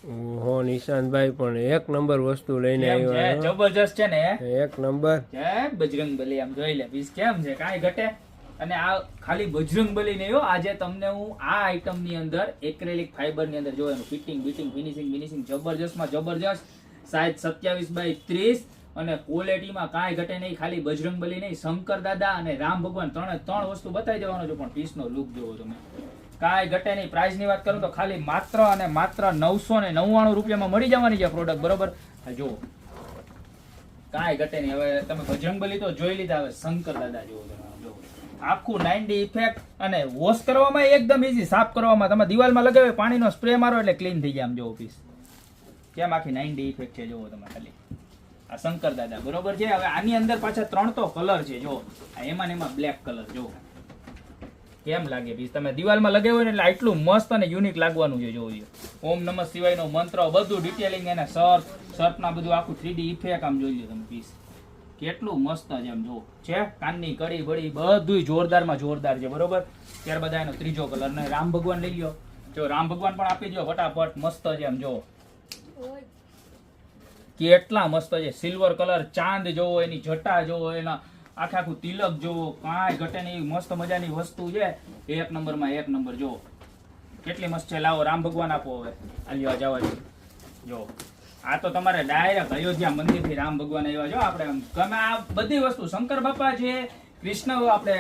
ઓહો નિશાંતભાઈ પણ એક નંબર વસ્તુ લઈને કેમ છે? આવ્યા છો. જબરજસ્ત છે ને એક નંબર. જય બજરંગબલી. આમ જોઈ લે પીસ કેમ છે, કાંઈ ઘટે. અને આ ખાલી બજરંગબલી નહીં હો, આજે તમને હું આ આઈટમ ની અંદર એક્રેલિક ફાઈબર ની અંદર જો એનું ફિટિંગ બીટિંગ ફિનિશિંગ જબરજસ્ત માં જબરજસ્ત, સાઈઝ 27x30 અને ક્વોલિટીમાં કાંઈ ઘટે નહીં. ખાલી બજરંગબલી નહીં, શંકર દાદા અને રામ ભગવાન ત્રણ વસ્તુ બતાવી દેવાનો છો, પણ પીસનો લુક જોવો તમે, કાંઈ ઘટે નહીં. પ્રાઇસ ની વાત કરું તો ખાલી માત્ર અને માત્ર 999 રૂપિયામાં મળી જવાની છે પ્રોડક્ટ, બરોબર. જુઓ કાંઈ ઘટે નહીં. હવે તમે બજરંગબલી તો જોઈ લીધા, હવે શંકર દાદા જુઓ તમે. જુઓ આખું 90 ઇફેક્ટ અને વોશ કરવામાં એકદમ ઈઝી, સાફ કરવામાં તમે દિવાલમાં લગાવે પાણીનો સ્પ્રે મારો એટલે ક્લીન થઈ જાય. આમ જોવો પીસ કેમ આખી 90 ઇફેક્ટ છે, જુઓ તમે ખાલી. આ શંકર દાદા બરોબર છે. હવે આની અંદર પાછા 3 તો કલર છે, જો એમાં ને એમાં બ્લેક કલર, જો કેમ લાગે પીસ. તમે દિવાલમાં લગાવ્યો હોય ને એટલે આટલું મસ્ત અને યુનિક લાગવાનું છે. જોજો ઓમ નમઃ શિવાયનો મંત્ર, બધું ડિટેલિંગ, એના શર્ટના બધું આખું 3D ઇફેક્ટ આમ જોઈ લો તમે પીસ, કેટલું મસ્ત છે. આમ જો છે કાનની કડી બડી બધું જોરદારમાં જોરદાર છે, બરોબર. ત્યારબાદ એનો ત્રીજો કલર ને રામ ભગવાન લઈ લ્યો. જો રામ ભગવાન પણ આપી દો ફટાફટ, મસ્ત છે. આમ જો કેટલા મસ્ત છે, સિલ્વર કલર, ચાંદ જોવો, એની જટા જોવો, એના આખું તિલક જોવો, કાંઈ ઘટે નહીં. મસ્ત મજાની વસ્તુ છે, એક નંબરમાં એક નંબર. જો કેટલી મસ્ત છે. લાવો રામ ભગવાન આપો. હવે આલ્યો જવા જો આ તો તમારે ડાયરેક્ટ અયોધ્યા મંદિર થી રામ ભગવાન આવ્યા. જો આપણે ગમે આ બધી વસ્તુ, શંકર બાપા છે, કૃષ્ણ, આપણે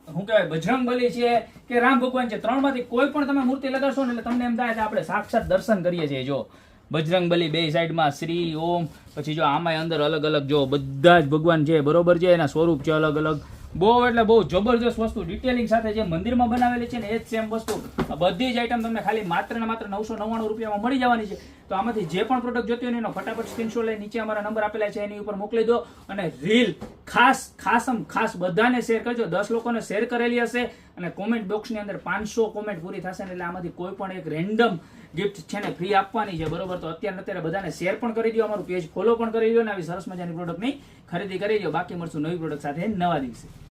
શું કહેવાય બજરંગબલી છે કે રામ ભગવાન છે, 3 માંથી કોઈ પણ તમે મૂર્તિ લગાડશો ને એટલે તમને એમ થાય કે આપણે સાક્ષાત દર્શન કરીએ છીએ. જો બજરંગબલી બે સાઈડમાં શ્રી ઓમ, પછી જો આમાં અંદર અલગ અલગ જો બધા જ ભગવાન છે, બરોબર છે. એના સ્વરૂપ છે અલગ અલગ, બહુ એટલે બહુ જબરજસ્ત વસ્તુ, ડિટેલિંગ સાથે જે મંદિરમાં બનાવેલી છે ને એ જ સેમ વસ્તુ. આ બધી જ આઈટમ તમને ખાલી માત્ર ને માત્ર 999 રૂપિયામાં મળી જવાની છે. તો આમાંથી જે પણ પ્રોડક્ટ જોતી હોય એનો ફટાફટ સ્ક્રીનશોટ લઈ નીચે અમારા નંબર આપેલા છે એની ઉપર મોકલી દો. અને રીલ ખાસ બધાને શેર કરજો. 10 લોકોને શેર કરેલી હશે અને કોમેન્ટ બોક્સની અંદર 500 કોમેન્ટ પૂરી થશે ને એટલે આમાંથી કોઈ પણ એક રેન્ડમ ગિફ્ટ છે ને ફ્રી આપવાની છે, બરોબર. તો અત્યારે બધાને શેર પણ કરી દો, અમારું પેજ ફોલો પણ કરી દો અને આવી સરસ મજાની પ્રોડક્ટની ખરીદી કરી દો. બાકી મળશું નવી પ્રોડક્ટ સાથે નવા દિવસે.